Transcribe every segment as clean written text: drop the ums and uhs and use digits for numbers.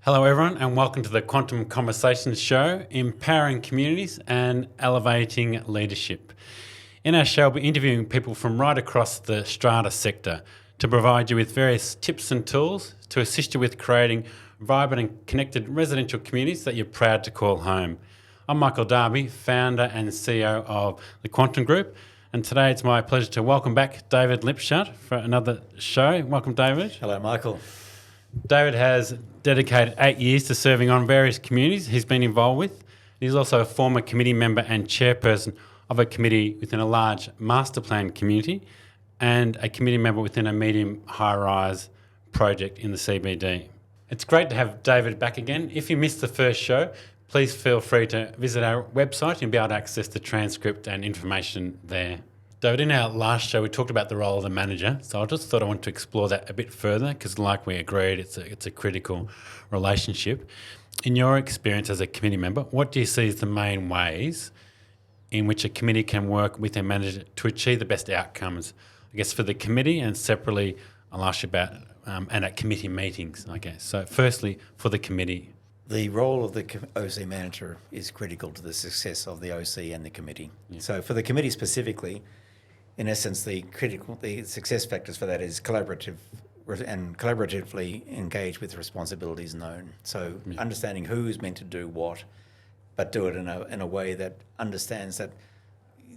Hello everyone and welcome to the Quantum Conversations show, empowering communities and elevating leadership. In our show, we'll be interviewing people from right across the strata sector to provide you with various tips and tools to assist you with creating vibrant and connected residential communities that you're proud to call home. I'm Michael Darby, founder and CEO of the Quantum Group, and today it's my pleasure to welcome back David Lipshut for another show. Welcome, David. Hello, Michael. David has dedicated 8 years to serving on various communities he's been involved with. He's also a former committee member and chairperson of a committee within a large masterplan community and a committee member within a medium high-rise project in the CBD. It's great to have David back again. If you missed the first show, please feel free to visit our website and be able to access the transcript and information there. David, in our last show, we talked about the role of the manager, so I just thought I wanted to explore that a bit further because, like we agreed, it's a critical relationship. In your experience as a committee member, what do you see as the main ways in which a committee can work with their manager to achieve the best outcomes, I guess, for the committee, and separately, I'll ask you about and at committee meetings, I guess. So firstly, for the committee. The role of the OC manager is critical to the success of the OC and the committee. Yeah. So for the committee specifically, in essence, the success factors for that is collaboratively engage with responsibilities known. So understanding who's meant to do what, but do it in a way that understands that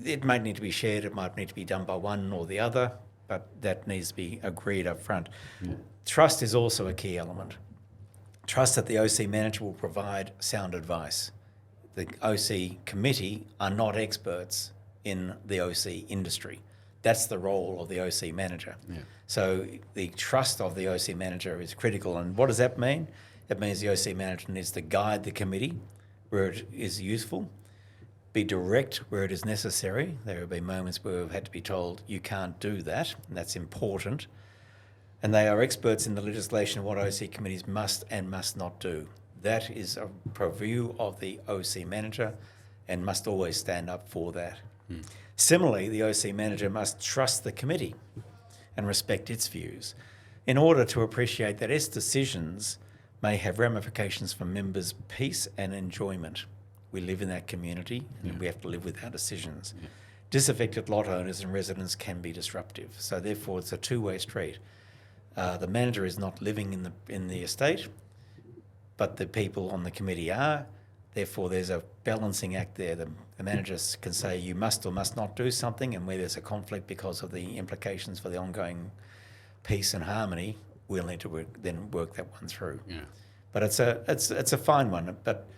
it might need to be shared, it might need to be done by one or the other, but that needs to be agreed up front. Yeah. Trust is also a key element. Trust that the OC manager will provide sound advice. The OC committee are not experts in the OC industry. That's the role of the OC manager. Yeah. So the trust of the OC manager is critical. And what does that mean? It means the OC manager needs to guide the committee where it is useful, be direct where it is necessary. There have been moments where we've had to be told, you can't do that, and that's important. And they are experts in the legislation of what OC committees must and must not do. That is a purview of the OC manager and must always stand up for that. Mm. Similarly, the OC manager must trust the committee and respect its views in order to appreciate that its decisions may have ramifications for members' peace and enjoyment. We live in that community and we have to live with our decisions. Yeah. Disaffected lot owners and residents can be disruptive. So therefore, it's a two-way street. The manager is not living in the estate, but the people on the committee are. Therefore, there's a balancing act there. The managers can say you must or must not do something, and where there's a conflict because of the implications for the ongoing peace and harmony, we'll need to work that one through. Yeah. But it's a fine one, but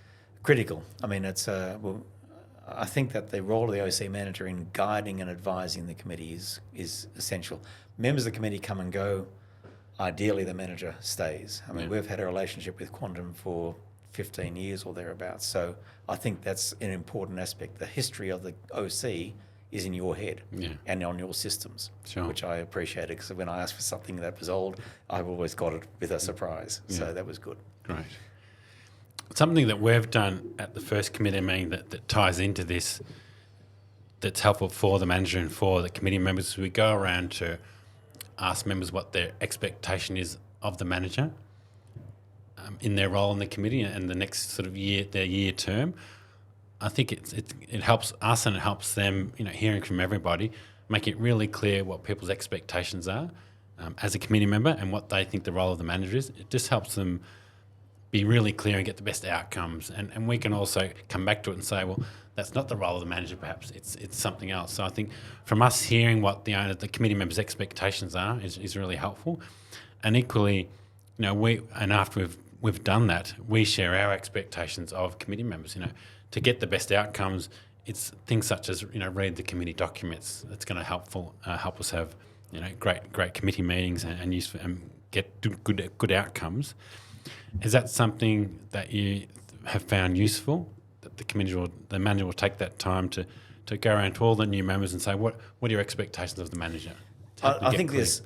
critical. I mean, I think that the role of the OC manager in guiding and advising the committee is essential. Members of the committee come and go. Ideally, the manager stays. I mean, we've had a relationship with Quantum for 15 years or thereabouts. So I think that's an important aspect. The history of the OC is in your head and on your systems, which I appreciated because when I asked for something that was old, I've always got it with a surprise. Yeah. So that was good. Great. Something that we've done at the first committee meeting that ties into this, that's helpful for the manager and for the committee members, we go around to ask members what their expectation is of the manager in their role in the committee and the next sort of their year term. I think it helps us and it helps them, hearing from everybody, make it really clear what people's expectations are as a committee member and what they think the role of the manager is. It just helps them be really clear and get the best outcomes. And we can also come back to it and say, well, that's not the role of the manager, perhaps it's something else. So I think from us hearing what the committee members' expectations are is really helpful. And equally, after we've done that, we share our expectations of committee members. To get the best outcomes, it's things such as read the committee documents. That's going to help us have great committee meetings and get good outcomes. Is that something that you have found useful? That the manager will take that time to go around to all the new members and say, what are your expectations of the manager? I think there's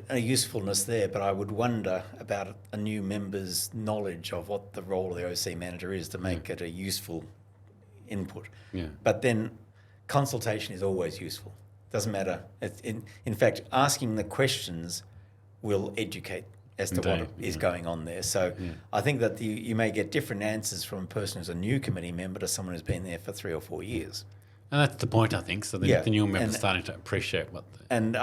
a usefulness there, but I would wonder about a new member's knowledge of what the role of the OC manager is to make it a useful input. Yeah. But then consultation is always useful. Doesn't matter. In fact, asking the questions will educate as to what is going on there. So I think that you may get different answers from a person who's a new committee member to someone who's been there for 3 or 4 years. And that's the point, I think. So the new members are starting to appreciate what. And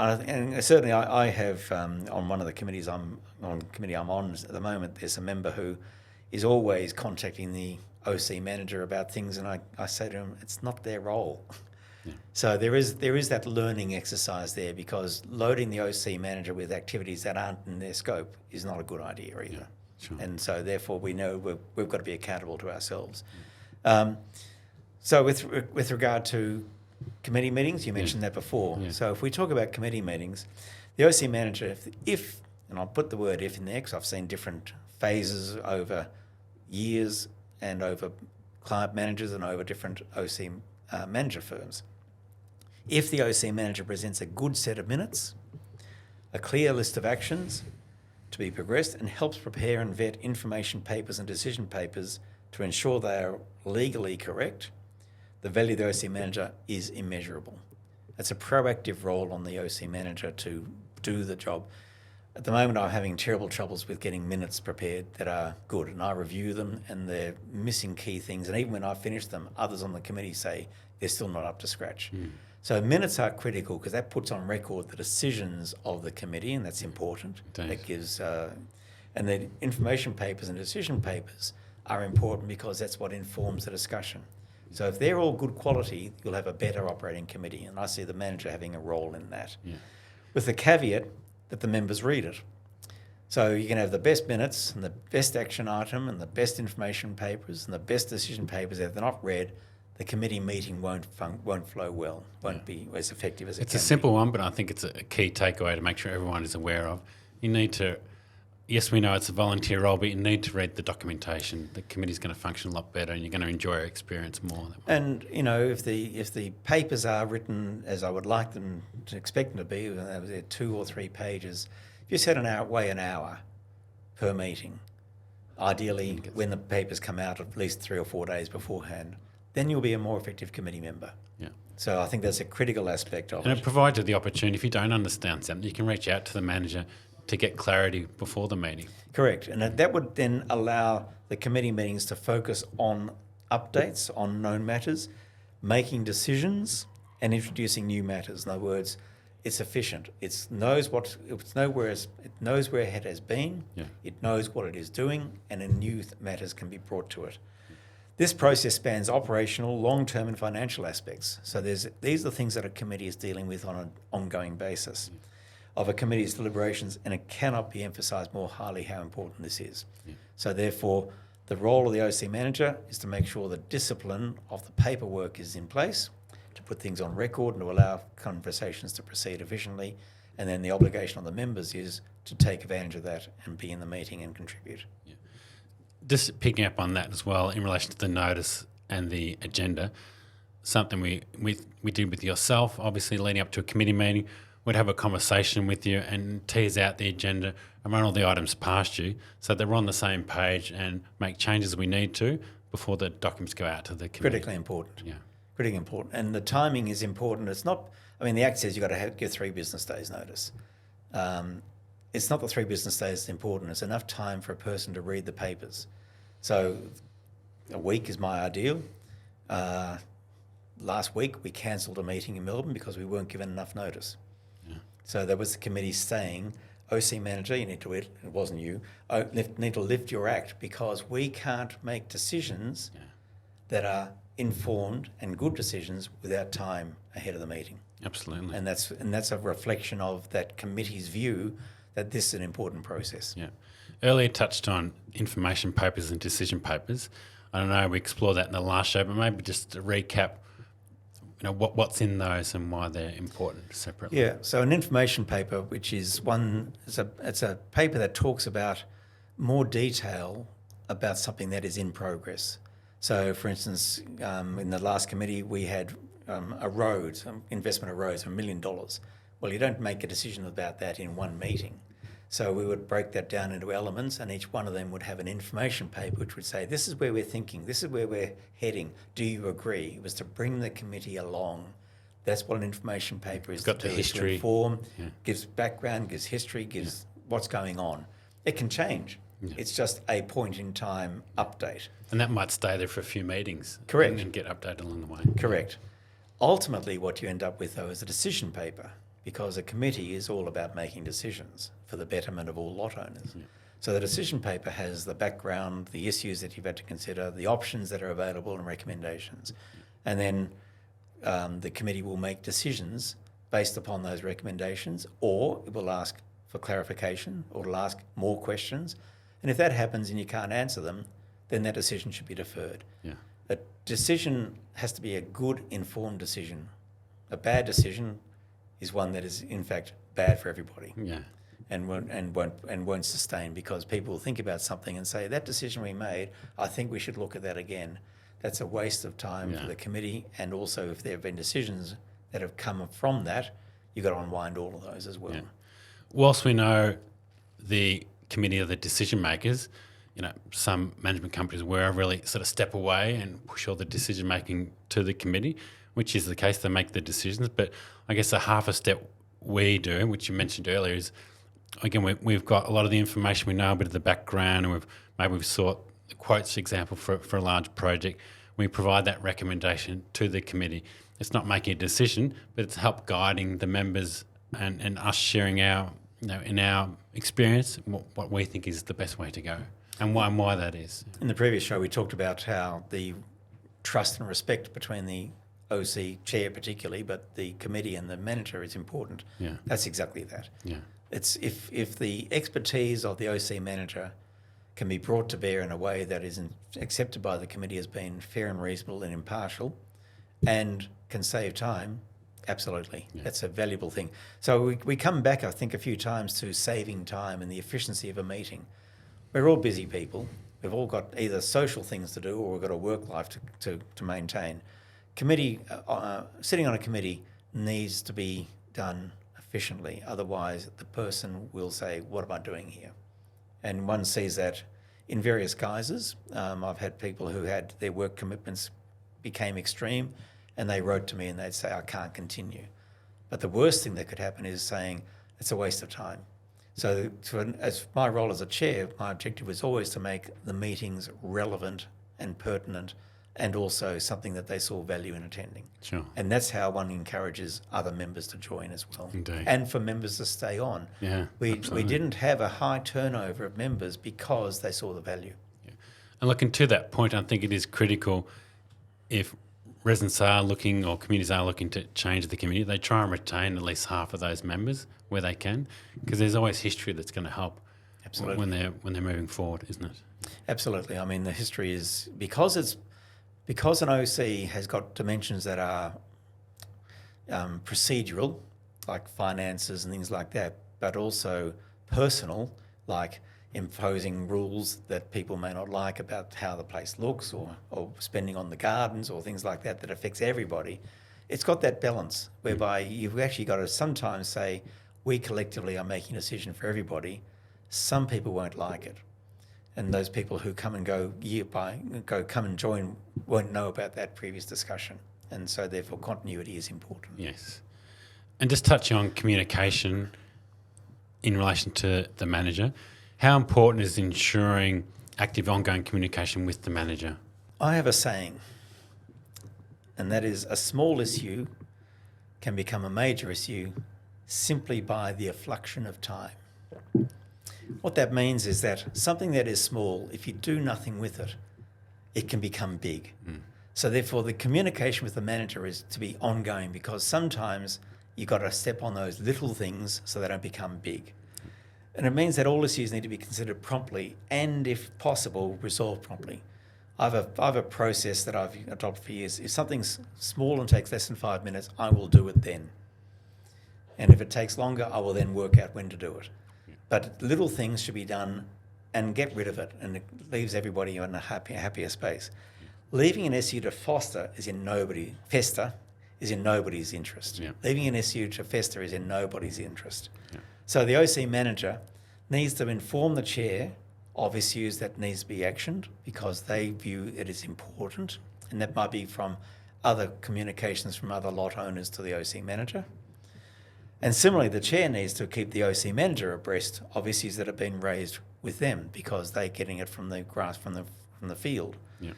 certainly I have on one of the committees I'm on at the moment. There's a member who is always contacting the OC manager about things, and I say to him, it's not their role. Yeah. So there is that learning exercise there, because loading the OC manager with activities that aren't in their scope is not a good idea either. Yeah, sure. And so therefore we know we've got to be accountable to ourselves. So with regard to committee meetings, you mentioned that before. Yeah. So if we talk about committee meetings, the OC manager, if and I'll put the word if in there because I've seen different phases over years and over client managers and over different OC manager firms. If the OC manager presents a good set of minutes, a clear list of actions to be progressed, and helps prepare and vet information papers and decision papers to ensure they are legally correct, the value of the OC manager is immeasurable. It's a proactive role on the OC manager to do the job. At the moment, I'm having terrible troubles with getting minutes prepared that are good, and I review them and they're missing key things. And even when I finish them, others on the committee say they're still not up to scratch. So minutes are critical because that puts on record the decisions of the committee, and that's important. That gives, and the information papers and decision papers are important because that's what informs the discussion. So if they're all good quality, you'll have a better operating committee, and I see the manager having a role in that. Yeah. With the caveat that the members read it. So you can have the best minutes and the best action item and the best information papers and the best decision papers. If they're not read, the committee meeting won't flow well, won't be as effective as it can be. It's a simple one, but I think it's a key takeaway to make sure everyone is aware of. You need to, yes, we know it's a volunteer role, but you need to read the documentation. The committee's going to function a lot better, and you're going to enjoy our experience more. And you know, if the papers are written as I would like them to expect them to be, they're 2 or 3 pages. If you set an hour per meeting, ideally when the papers come out at least 3 or 4 days beforehand, then you'll be a more effective committee member. Yeah. So I think that's a critical aspect of it. And it provides you the opportunity, if you don't understand something, you can reach out to the manager to get clarity before the meeting. Correct. And that would then allow the committee meetings to focus on updates on known matters, making decisions and introducing new matters. In other words, it's efficient. It knows where it has been, it knows what it is doing, and then new matters can be brought to it. This process spans operational, long-term and financial aspects. So these are the things that a committee is dealing with on an ongoing basis of a committee's deliberations, and it cannot be emphasised more highly how important this is. So therefore, the role of the OC manager is to make sure the discipline of the paperwork is in place, to put things on record and to allow conversations to proceed efficiently, and then the obligation on the members is to take advantage of that and be in the meeting and contribute. Yeah. Just picking up on that as well in relation to the notice and the agenda, something we did with yourself, obviously leading up to a committee meeting, we'd have a conversation with you and tease out the agenda and run all the items past you so that we're on the same page and make changes we need to before the documents go out to the committee. Critically important. Yeah. Critically important. And the timing is important. It's not, I mean, the Act says you've got to give 3 business days notice. It's not the 3 business days that's important. It's enough time for a person to read the papers. So a week is my ideal. Last week we cancelled a meeting in Melbourne because we weren't given enough notice. Yeah. So there was the committee saying, OC manager, you need to, it wasn't you, need to lift your act because we can't make decisions that are informed and good decisions without time ahead of the meeting. Absolutely. And that's a reflection of that committee's view that this is an important process. Yeah. Earlier touched on information papers and decision papers. I don't know, we explored that in the last show, but maybe just to recap, you know, what's in those and why they're important separately. Yeah, so an information paper, which is it's a paper that talks about more detail about something that is in progress. So, for instance, in the last committee, we had investment of roads, $1 million. Well, you don't make a decision about that in one meeting. So we would break that down into elements, and each one of them would have an information paper which would say, this is where we're thinking, this is where we're heading. Do you agree? It was to bring the committee along. That's what an information paper is. It's got the history. To inform, gives background, gives history, gives what's going on. It can change. Yeah. It's just a point in time update. And that might stay there for a few meetings. Correct. And get updated along the way. Correct. Ultimately, what you end up with, though, is a decision paper, because a committee is all about making decisions for the betterment of all lot owners. Yeah. So the decision paper has the background, the issues that you've had to consider, the options that are available and recommendations. And then the committee will make decisions based upon those recommendations, or it will ask for clarification, or it'll ask more questions. And if that happens and you can't answer them, then that decision should be deferred. Yeah. A decision has to be a good, informed decision. A bad decision is one that is, in fact, bad for everybody. Yeah. And won't sustain, because people will think about something and say, that decision we made, I think we should look at that again. That's a waste of time for the committee, and also if there have been decisions that have come from that, you've got to unwind all of those as well. Yeah. Whilst we know the committee are the decision makers, some management companies will really sort of step away and push all the decision making to the committee, which is the case. They make the decisions, but I guess a half a step we do, which you mentioned earlier, is again we've got a lot of the information, we know a bit of the background, and we've sought the quotes, for example, for a large project. We provide that recommendation to the committee. It's not making a decision, but it's help guiding the members and us sharing our in our experience what we think is the best way to go and why that is. In the previous show, we talked about how the trust and respect between the OC chair particularly, but the committee and the manager is important. Yeah. That's exactly that. Yeah. It's if the expertise of the OC manager can be brought to bear in a way that is accepted by the committee as being fair and reasonable and impartial, and can save time, absolutely. Yeah. That's a valuable thing. So we come back, I think, a few times to saving time and the efficiency of a meeting. We're all busy people. We've all got either social things to do, or we've got a work life to maintain. Sitting on a committee needs to be done efficiently. Otherwise, the person will say, what am I doing here? And one sees that in various guises. I've had people who had their work commitments became extreme, and they wrote to me and they'd say, I can't continue. But the worst thing that could happen is saying, it's a waste of time. So as my role as a chair, my objective was always to make the meetings relevant and pertinent, and also something that they saw value in attending. Sure. And that's how one encourages other members to join as well. Indeed. And for members to stay on. Yeah, We absolutely. didn't have a high turnover of members because they saw the value. Yeah. And looking to that point, I think it is critical if residents are looking or communities are looking to change the community, they try and retain at least half of those members where they can, because there's always history that's going to help. Absolutely. when they're moving forward, isn't it? Absolutely. I mean, the history is because an OC has got dimensions that are procedural, like finances and things like that, but also personal, like imposing rules that people may not like about how the place looks, or spending on the gardens or things like that affects everybody. It's got that balance whereby you've actually got to sometimes say, we collectively are making a decision for everybody. Some people won't like it. And those people who come and go come and join won't know about that previous discussion. And so therefore continuity is important. Yes. And just touching on communication in relation to the manager, how important is ensuring active ongoing communication with the manager? I have a saying, and that is, a small issue can become a major issue simply by the effluxion of time. What that means is that something that is small, if you do nothing with it, it can become big. So therefore the communication with the manager is to be ongoing, because sometimes you've got to step on those little things so they don't become big. And it means that all issues need to be considered promptly and, if possible, resolved promptly. I have a process that I've adopted for years. If something's small and takes less than 5 minutes, I will do it then. And if it takes longer, I will then work out when to do it. But little things should be done and get rid of it, and it leaves everybody in a happier space. Leaving an issue to fester is in nobody's interest. Yeah. Leaving an issue to fester is in nobody's interest. Yeah. So the OC manager needs to inform the chair of issues that needs to be actioned because they view it as important, and that might be from other communications from other lot owners to the OC manager. And similarly, the chair needs to keep the OC manager abreast of issues that have been raised with them because they're getting it from the grass, from the field. Yeah.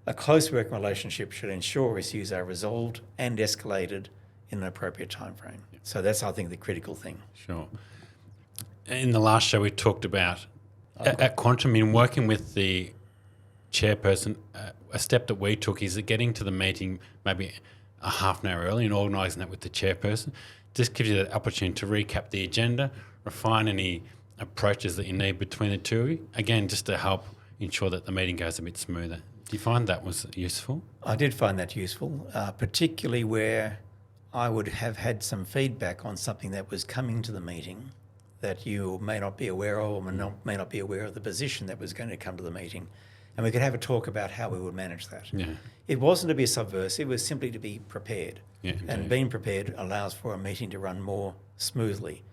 A close working relationship should ensure issues are resolved and escalated in an appropriate time frame. Yeah. So that's, I think, the critical thing. Sure. In the last show, we talked about at Quantum, in working with the chairperson, a step that we took is getting to the meeting maybe a half an hour early and organising that with the chairperson. Just gives you that opportunity to recap the agenda, refine any approaches that you need between the two of you. Again, just to help ensure that the meeting goes a bit smoother. Do you find that was useful? I did find that useful, particularly where I would have had some feedback on something that was coming to the meeting that you may not be aware of, or may not be aware of the position that was going to come to the meeting. And we could have a talk about how we would manage that. Yeah. It wasn't to be subversive, it was simply to be prepared. Yeah, and being prepared allows for a meeting to run more smoothly.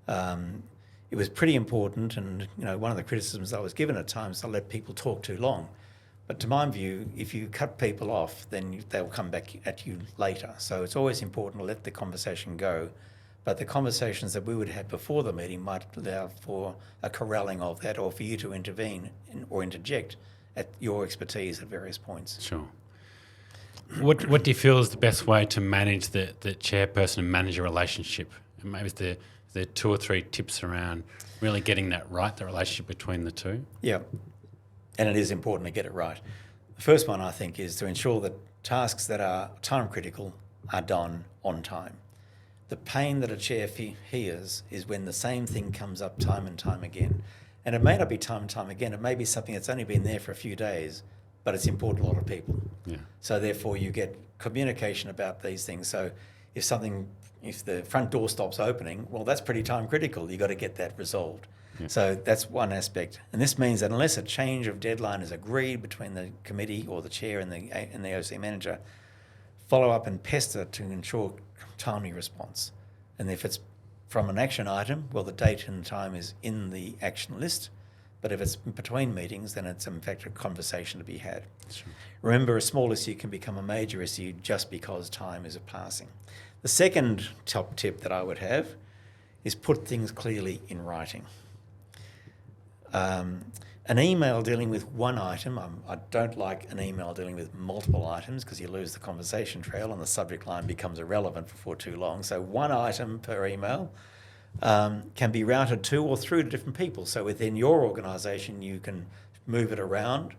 It was pretty important, and one of the criticisms I was given at times, I let people talk too long. But to my view, if you cut people off, then they'll come back at you later. So it's always important to let the conversation go. But the conversations that we would have before the meeting might allow for a corralling of that, or for you to intervene or interject at your expertise at various points. Sure. What do you feel is the best way to manage the chairperson and manager relationship? And maybe is there 2 or 3 tips around really getting that right, the relationship between the two? Yeah, and it is important to get it right. The first one, I think, is to ensure that tasks that are time critical are done on time. The pain that a chair hears is when the same thing comes up time and time again. And it may not be time and time again, it may be something that's only been there for a few days, but it's important to a lot of people. Yeah. So therefore you get communication about these things. So if the front door stops opening, well, that's pretty time critical. You've got to get that resolved. Yeah. So that's one aspect. And this means that unless a change of deadline is agreed between the committee or the chair and the OC manager, follow up and pester to ensure timely response. And if it's from an action item, well, the date and time is in the action list. But if it's between meetings, then it's in fact a conversation to be had. Sure. Remember, a small issue can become a major issue just because time is passing. The second top tip that I would have is put things clearly in writing. An email dealing with one item, I don't like an email dealing with multiple items because you lose the conversation trail and the subject line becomes irrelevant for too long. So one item per email can be routed to or through to different people. So within your organisation, you can move it around,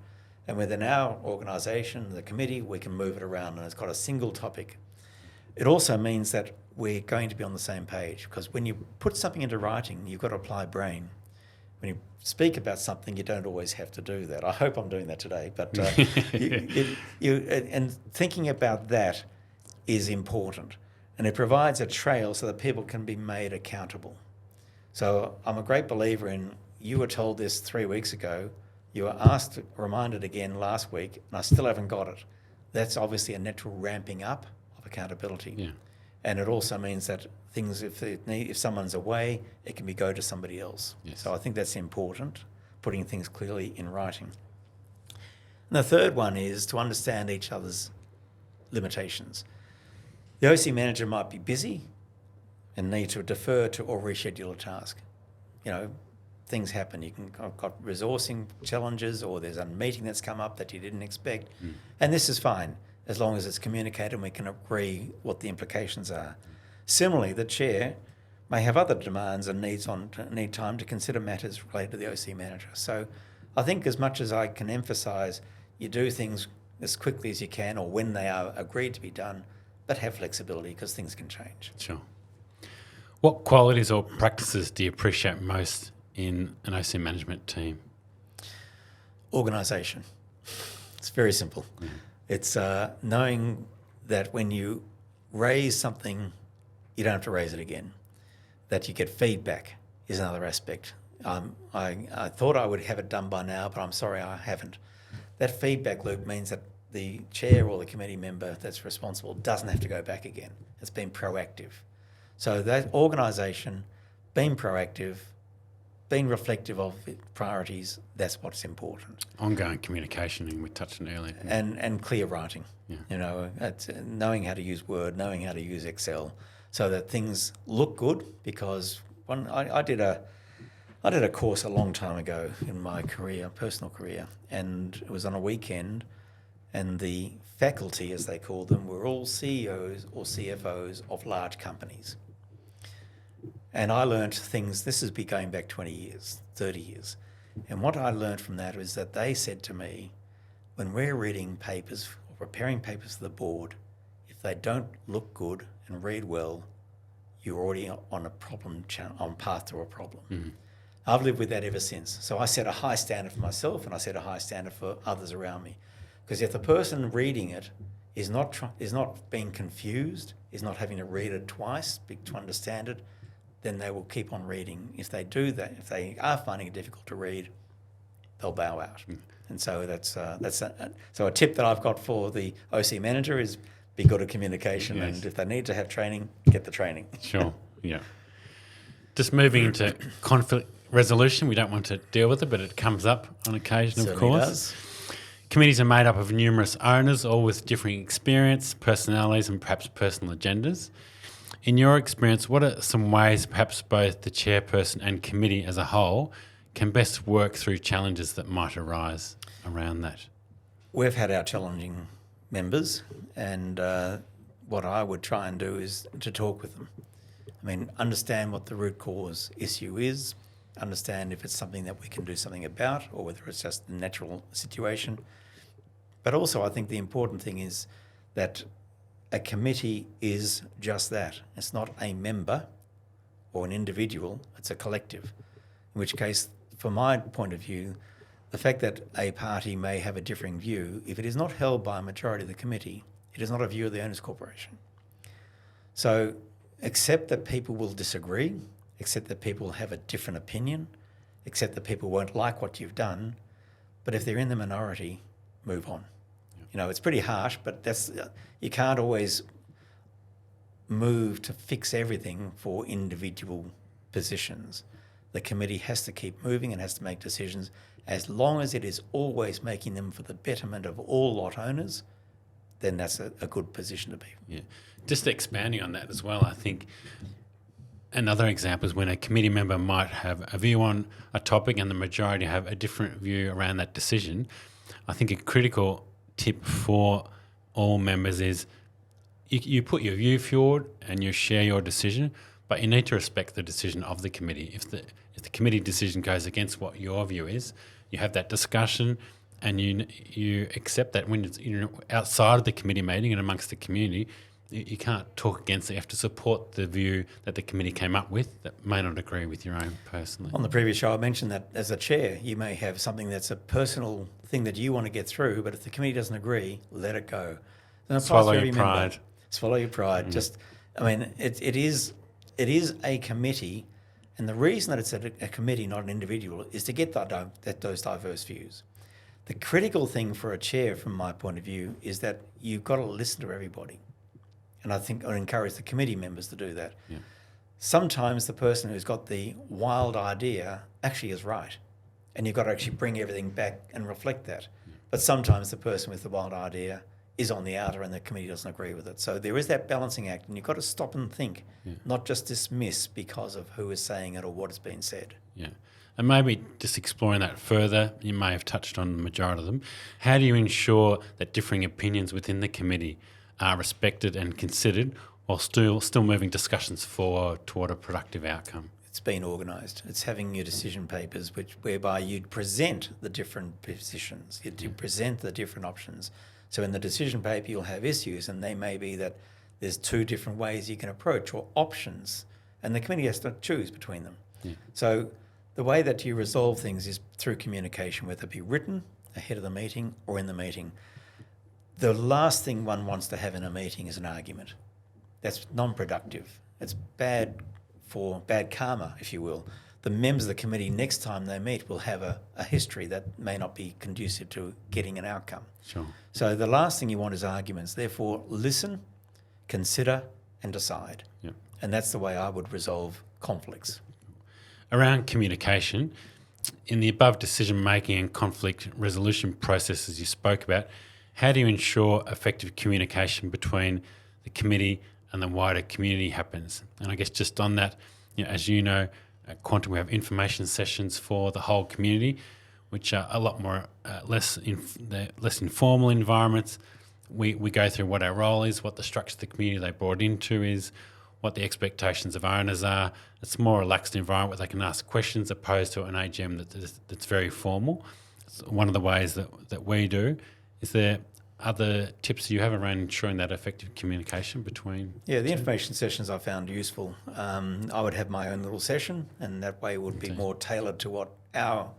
and within our organisation, the committee, we can move it around, and it's got a single topic. It also means that we're going to be on the same page, because when you put something into writing, you've got to apply brain. When you speak about something, you don't always have to do that. I hope I'm doing that today, but and thinking about that is important, and it provides a trail so that people can be made accountable. So I'm a great believer in, you were told this 3 weeks ago, you were reminded again last week, and I still haven't got it. That's obviously a natural ramping up of accountability. Yeah. And it also means that things, if someone's away, it can go to somebody else. Yes. So I think that's important, putting things clearly in writing. And the third one is to understand each other's limitations. The OC manager might be busy and need to defer to or reschedule a task. Things happen. You can got resourcing challenges, or there's a meeting that's come up that you didn't expect. And this is fine, as long as it's communicated and we can agree what the implications are. Similarly, the chair may have other demands and need time to consider matters related to the OC manager. So I think as much as I can emphasise, you do things as quickly as you can, or when they are agreed to be done, but have flexibility because things can change. Sure. What qualities or practices do you appreciate most in an OC management team? Organisation. It's very simple. Yeah. It's knowing that when you raise something, you don't have to raise it again. That you get feedback is another aspect. I thought I would have it done by now, but I'm sorry I haven't. That feedback loop means that the chair or the committee member that's responsible doesn't have to go back again. It's been proactive. So that organisation, being proactive, being reflective of priorities, that's what's important. Ongoing communication, and we touched on earlier. And clear writing. Yeah. It's knowing how to use Word, knowing how to use Excel, so that things look good. Because I did a I did a course a long time ago in my career, personal career, and it was on a weekend, and the faculty, as they called them, were all CEOs or CFOs of large companies. And I learnt things, this has been going back 20 years, 30 years. And what I learnt from that was that they said to me, when we're reading papers or preparing papers for the board, if they don't look good and read well, you're already on a problem, on path to a problem. Mm-hmm. I've lived with that ever since. So I set a high standard for myself, and I set a high standard for others around me. Because if the person reading it is not being confused, is not having to read it twice to understand it, then they will keep on reading. If they do that, if they are finding it difficult to read, they'll bow out. Mm. And so so a tip that I've got for the OC manager is be good at communication, yes. And if they need to have training, get the training. Sure, yeah. Just moving into conflict resolution, we don't want to deal with it, but it comes up on occasion, Certainly of course. Does. Committees are made up of numerous owners, all with differing experience, personalities, and perhaps personal agendas. In your experience, what are some ways perhaps both the chairperson and committee as a whole can best work through challenges that might arise around that? We've had our challenging members, and what I would try and do is to talk with them. I mean, understand what the root cause issue is, understand if it's something that we can do something about or whether it's just a natural situation. But also I think the important thing is that a committee is just that. It's not a member or an individual, it's a collective. In which case, from my point of view, the fact that a party may have a differing view, if it is not held by a majority of the committee, it is not a view of the owners' corporation. So accept that people will disagree, accept that people have a different opinion, accept that people won't like what you've done, but if they're in the minority, move on. Yeah. You know, it's pretty harsh, but you can't always move to fix everything for individual positions. The committee has to keep moving and has to make decisions as long as it is always making them for the betterment of all lot owners, then that's a good position to be. Yeah. Just expanding on that as well, I think another example is when a committee member might have a view on a topic and the majority have a different view around that decision. I think a critical tip for all members is you put your view forward and you share your decision, but you need to respect the decision of the committee. If the committee decision goes against what your view is, you have that discussion and you accept that when it's outside of the committee meeting and amongst the community. You can't talk against it. You have to support the view that the committee came up with that may not agree with your own personally. On the previous show, I mentioned that as a chair, you may have something that's a personal thing that you want to get through, but if the committee doesn't agree, let it go. Swallow your pride. Swallow your pride. It is a committee, and the reason that it's a committee, not an individual, is to get those diverse views. The critical thing for a chair, from my point of view, is that you've got to listen to everybody. And I think I would encourage the committee members to do that. Yeah. Sometimes the person who's got the wild idea actually is right. And you've got to actually bring everything back and reflect that. Yeah. But sometimes the person with the wild idea is on the outer and the committee doesn't agree with it. So there is that balancing act, and you've got to stop and think, not just dismiss because of who is saying it or what has been said. Yeah. And maybe just exploring that further, you may have touched on the majority of them. How do you ensure that differing opinions within the committee are respected and considered while still moving discussions forward toward a productive outcome? It's been organised. It's having your decision papers whereby you'd present the different positions, you'd present the different options. So in the decision paper you'll have issues, and they may be that there's two different ways you can approach or options, and the committee has to choose between them. Yeah. So the way that you resolve things is through communication, whether it be written ahead of the meeting or in the meeting. The last thing one wants to have in a meeting is an argument. That's non-productive. It's bad karma, if you will. The members of the committee, next time they meet, will have a history that may not be conducive to getting an outcome. Sure. So the last thing you want is arguments. Therefore, listen, consider, and decide. Yep. And that's the way I would resolve conflicts. Around communication, in the above decision-making and conflict resolution processes you spoke about, how do you ensure effective communication between the committee and the wider community happens? And I guess just on that, as you know, At Quantum, we have information sessions for the whole community, which are a lot more less informal environments. We go through what our role is, what the structure of the community they brought into is, what the expectations of owners are. It's a more relaxed environment where they can ask questions opposed to an AGM that's very formal. It's one of the ways that we do. Is there other tips you have around ensuring that effective communication between? Yeah, the information sessions I found useful. I would have my own little session, and that way it would be more tailored to what our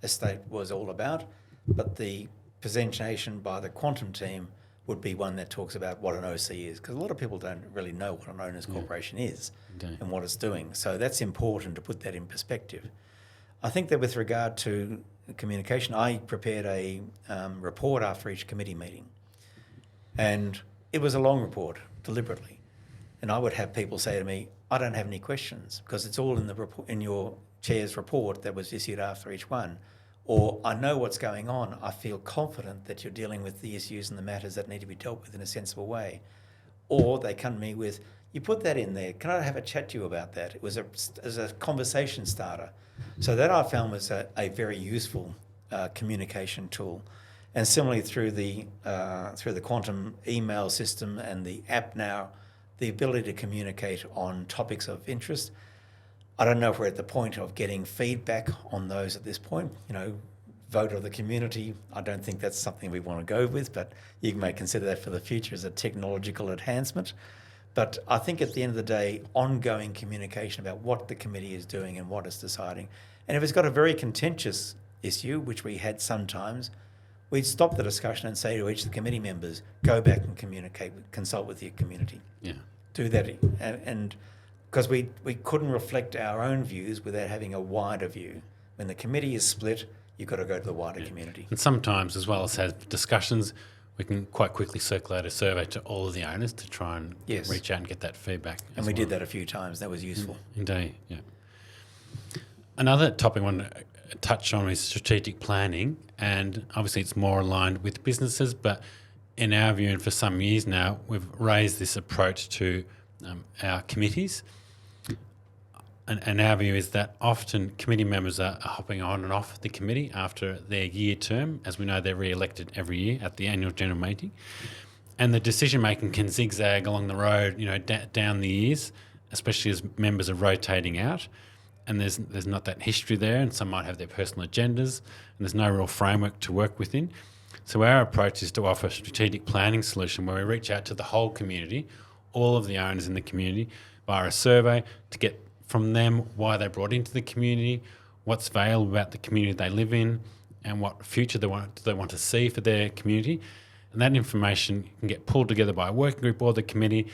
estate was all about. But the presentation by the Quantum team would be one that talks about what an OC is, because a lot of people don't really know what an owners corporation is and what it's doing. So that's important to put that in perspective. I think that with regard to communication, I prepared a report after each committee meeting, and it was a long report deliberately. And I would have people say to me, "I don't have any questions," because it's all in the report, in your chair's report that was issued after each one. Or, "I know what's going on. I feel confident that you're dealing with the issues and the matters that need to be dealt with in a sensible way." Or they come to me with, "You put that in there. Can I have a chat to you about that?" It was as a conversation starter. So that I found was a very useful communication tool. And similarly through the Quantum email system and the app now, the ability to communicate on topics of interest. I don't know if we're at the point of getting feedback on those at this point. Vote of the community. I don't think that's something we want to go with, but you may consider that for the future as a technological enhancement. But I think at the end of the day, ongoing communication about what the committee is doing and what it's deciding. And if it's got a very contentious issue, which we had sometimes, we'd stop the discussion and say to each of the committee members, go back and consult with your community. Yeah. Do that. And because we couldn't reflect our own views without having a wider view. When the committee is split, you've got to go to the wider community. And sometimes, as well as have discussions, we can quite quickly circulate a survey to all of the owners to try and reach out and get that feedback. And we did that a few times. That was useful. Indeed, yeah. Another topic I want to touch on is strategic planning, and obviously it's more aligned with businesses, but in our view, and for some years now, we've raised this approach to our committees. And our view is that often committee members are hopping on and off the committee after their year term. As we know, they're re-elected every year at the annual general meeting. And the decision-making can zigzag along the road, down the years, especially as members are rotating out. And there's not that history there, and some might have their personal agendas, and there's no real framework to work within. So our approach is to offer a strategic planning solution where we reach out to the whole community, all of the owners in the community, via a survey to get from them why they brought into the community, what's valuable about the community they live in, and what future they want to see for their community. And that information can get pulled together by a working group or the committee,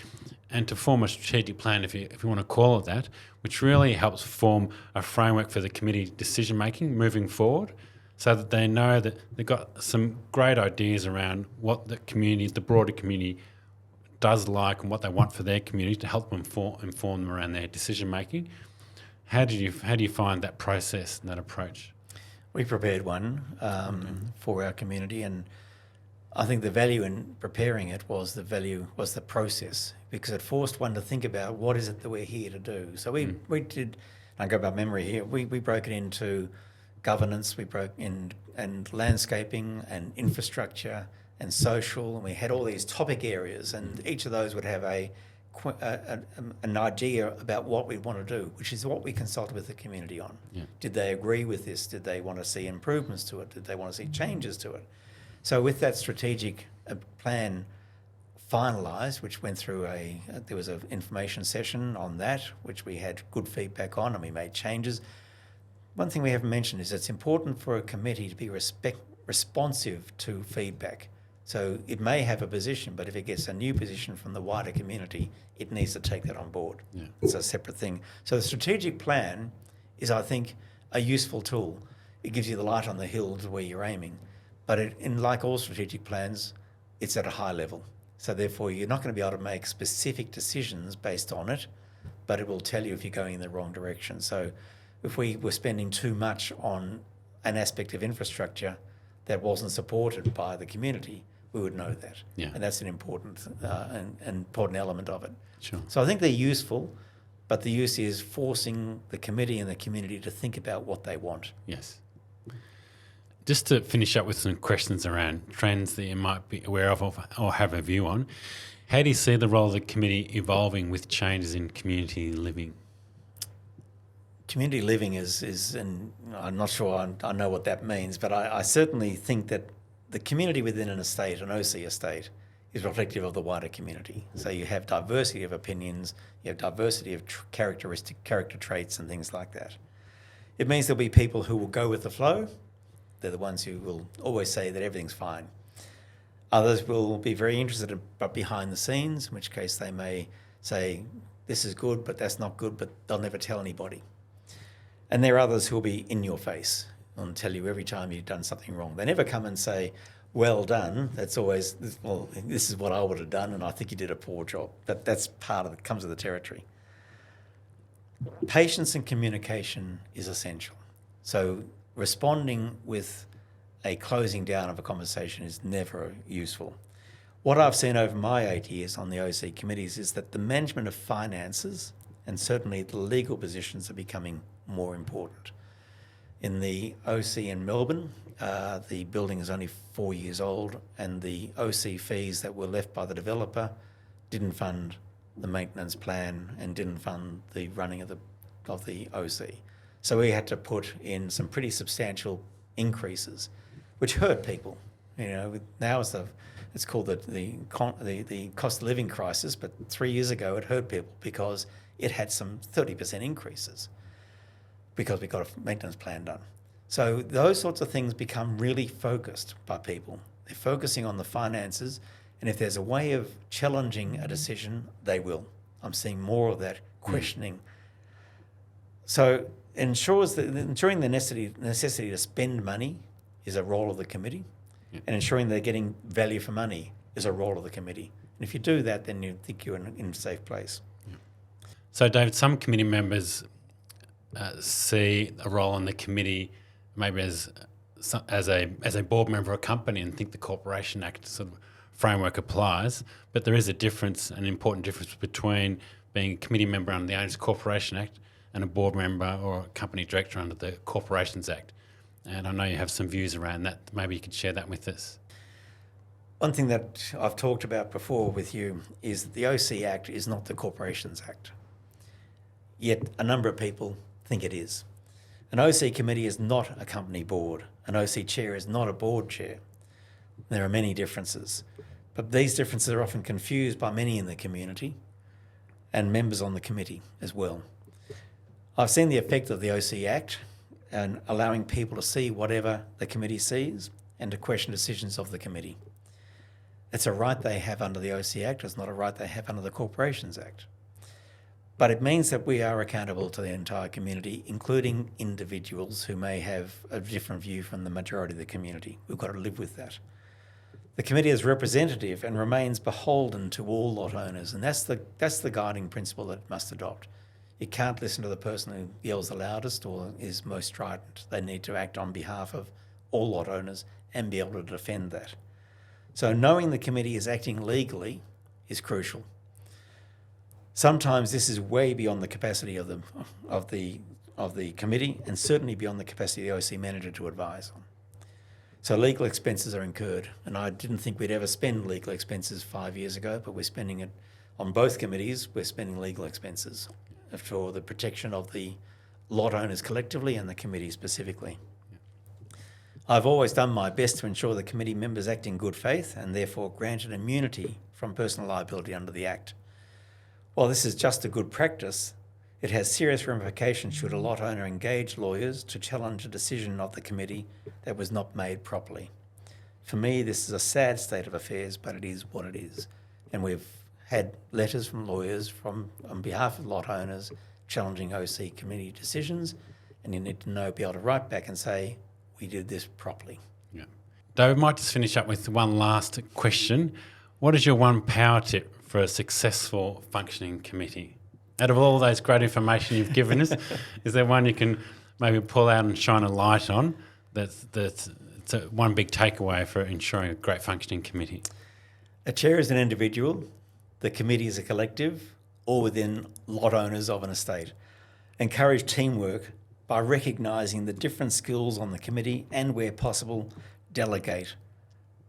and to form a strategic plan, if you want to call it that, which really helps form a framework for the committee decision making moving forward, so that they know that they've got some great ideas around what the community, the broader community, does like and what they want for their community to help them inform them around their decision making. How do you find that process and that approach? We prepared one for our community, and I think the value in preparing it was the process, because it forced one to think about what is it that we're here to do. So we did, I go by memory here, we broke it into governance, we broke in and landscaping and infrastructure and social, and we had all these topic areas, and each of those would have an idea about what we want to do, which is what we consulted with the community on. Yeah. Did they agree with this? Did they want to see improvements to it? Did they want to see changes to it? So with that strategic plan finalised, which went through there was an information session on that, which we had good feedback on, and we made changes. One thing we haven't mentioned is it's important for a committee to be responsive to feedback. So it may have a position, but if it gets a new position from the wider community, it needs to take that on board. Yeah. It's a separate thing. So the strategic plan is, I think, a useful tool. It gives you the light on the hill to where you're aiming. But like all strategic plans, it's at a high level. So therefore, you're not going to be able to make specific decisions based on it, but it will tell you if you're going in the wrong direction. So if we were spending too much on an aspect of infrastructure that wasn't supported by the community, we would know that. Yeah. And that's an important element of it. Sure. So I think they're useful. but the use is forcing the committee and the community to think about what they want. Yes. Just to finish up with some questions around trends that you might be aware of or have a view on, how do you see the role of the committee evolving with changes in community living? Community living is and I'm not sure I know what that means, but I certainly think that the community within an estate, an OC estate, is reflective of the wider community. So you have diversity of opinions, you have diversity of character traits and things like that. It means there'll be people who will go with the flow. They're the ones who will always say that everything's fine. Others will be very interested but behind the scenes, in which case they may say, this is good, but that's not good, but they'll never tell anybody. And there are others who will be in your face and tell you every time you've done something wrong. They never come and say, well done. That's always, well, this is what I would have done and I think you did a poor job. That's part of it, comes with the territory. Patience and communication is essential. So responding with a closing down of a conversation is never useful. What I've seen over my 8 years on the OC committees is that the management of finances and certainly the legal positions are becoming more important. In the OC in Melbourne, the building is only 4 years old and the OC fees that were left by the developer didn't fund the maintenance plan and didn't fund the running of the OC. So we had to put in some pretty substantial increases, which hurt people. You know, now it's called the cost of living crisis, but 3 years ago it hurt people because it had some 30% increases because we got a maintenance plan done. So those sorts of things become really focused by people. They're focusing on the finances, and if there's a way of challenging a decision, they will. I'm seeing more of that questioning. So ensuring the necessity to spend money is a role of the committee, and ensuring they're getting value for money is a role of the committee. And if you do that, then you think you're in a safe place. So, David, some committee members see a role in the committee maybe as a board member of a company and think the Corporation Act sort of framework applies, but there is a difference, an important difference between being a committee member under the Owners Corporation Act and a board member or a company director under the Corporations Act. And I know you have some views around that. Maybe you could share that with us. One thing that I've talked about before with you is that the OC Act is not the Corporations Act. Yet a number of people think it is. An OC committee is not a company board. An OC chair is not a board chair. There are many differences, but these differences are often confused by many in the community and members on the committee as well. I've seen the effect of the OC Act and allowing people to see whatever the committee sees and to question decisions of the committee. It's a right they have under the OC Act. It's not a right they have under the Corporations Act. But it means that we are accountable to the entire community, including individuals who may have a different view from the majority of the community. We've got to live with that. The committee is representative and remains beholden to all lot owners, and that's the guiding principle that it must adopt. You can't listen to the person who yells the loudest or is most strident. They need to act on behalf of all lot owners and be able to defend that. So knowing the committee is acting legally is crucial. Sometimes this is way beyond the capacity of the committee and certainly beyond the capacity of the OC manager to advise on. So legal expenses are incurred, and I didn't think we'd ever spend legal expenses 5 years ago, but we're spending it on both committees. We're spending legal expenses for the protection of the lot owners collectively and the committee specifically. I've always done my best to ensure the committee members act in good faith and therefore granted immunity from personal liability under the Act. While this is just a good practice, it has serious ramifications should a lot owner engage lawyers to challenge a decision of the committee that was not made properly. For me, this is a sad state of affairs, but it is what it is. And we've had letters from lawyers on behalf of lot owners challenging OC committee decisions, and you need to be able to write back and say, we did this properly. Yeah. David, might just finish up with one last question. What is your one power tip for a successful functioning committee? Out of all those great information you've given us, is there one you can maybe pull out and shine a light on that's one big takeaway for ensuring a great functioning committee? A chair is an individual, the committee is a collective, or within lot owners of an estate. Encourage teamwork by recognising the different skills on the committee and, where possible, delegate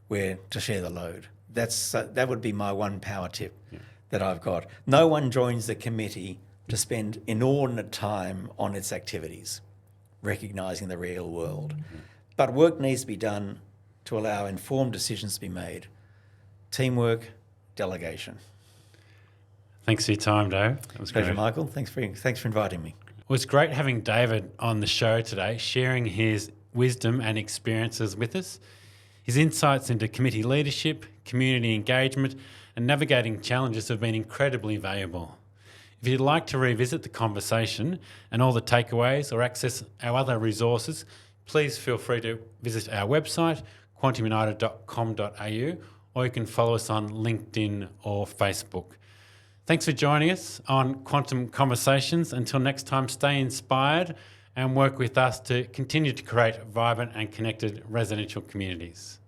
where to share the load. That would be my one power tip that I've got. No one joins the committee to spend inordinate time on its activities, recognising the real world. But work needs to be done to allow informed decisions to be made. Teamwork, delegation. Thanks for your time, Dave. That was Pleasure, great. Michael. Thanks for inviting me. It was great having David on the show today, sharing his wisdom and experiences with us. His insights into committee leadership, community engagement, and navigating challenges have been incredibly valuable. If you'd like to revisit the conversation and all the takeaways or access our other resources, please feel free to visit our website, quantumunited.com.au, or you can follow us on LinkedIn or Facebook. Thanks for joining us on Quantum Conversations. Until next time, stay inspired and work with us to continue to create vibrant and connected residential communities.